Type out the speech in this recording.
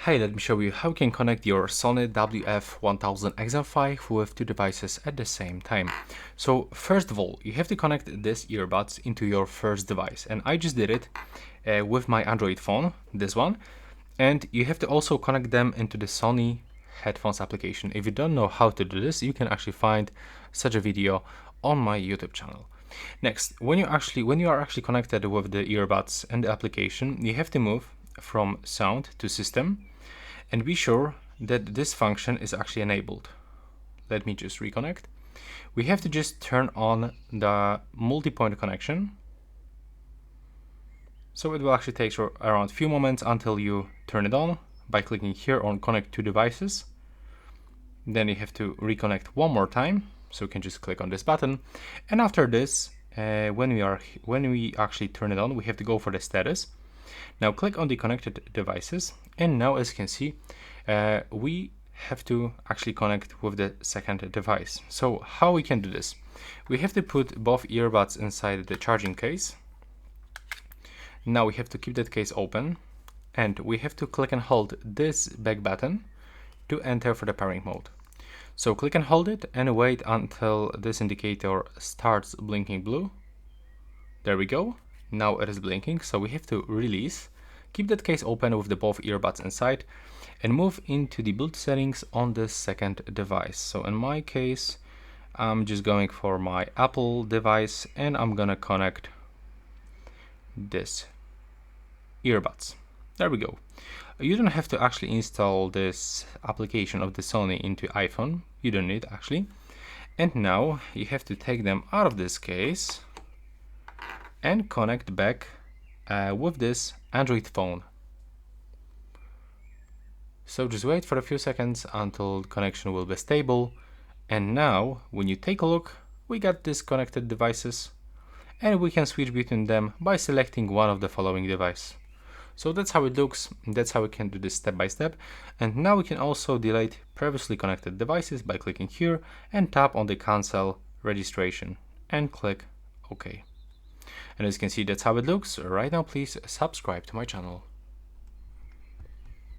Hey, let me show you how you can connect your Sony WF-1000XM5 with two devices at the same time. So first of all, you have to connect this earbuds into your first device, and I just did it with my Android phone, this one, and you have to also connect them into the Sony Headphones application. If you don't know how to do this, you can actually find such a video on my YouTube channel. Next, when you are actually connected with the earbuds and the application, you have to move from sound to system and be sure that this function is actually enabled. Let me just reconnect. We have to just turn on the multipoint connection. So it will actually take around a few moments until you turn it on by clicking here on connect two devices. Then you have to reconnect one more time. So you can just click on this button. And after this, when we actually turn it on, we have to go for the status. Now click on the connected devices, and now as you can see, we have to actually connect with the second device. So how we can do this? We have to put both earbuds inside the charging case. Now we have to keep that case open, and we have to click and hold this back button to enter for the pairing mode. So click and hold it and wait until this indicator starts blinking blue. There we go. Now it is blinking, so we have to release, keep that case open with the both earbuds inside, and move into the Bluetooth settings on the second device. So in my case, I'm just going for my Apple device, and I'm gonna connect this earbuds. There we go. You don't have to actually install this application of the Sony into iPhone. You don't need actually. And now you have to take them out of this case and connect back with this Android phone. So just wait for a few seconds until the connection will be stable. And now when you take a look, we got these connected devices, and we can switch between them by selecting one of the following device. So that's how it looks. That's how we can do this step by step. And now we can also delete previously connected devices by clicking here and tap on the cancel registration and click OK. And as you can see, that's how it looks. Right now, please subscribe to my channel.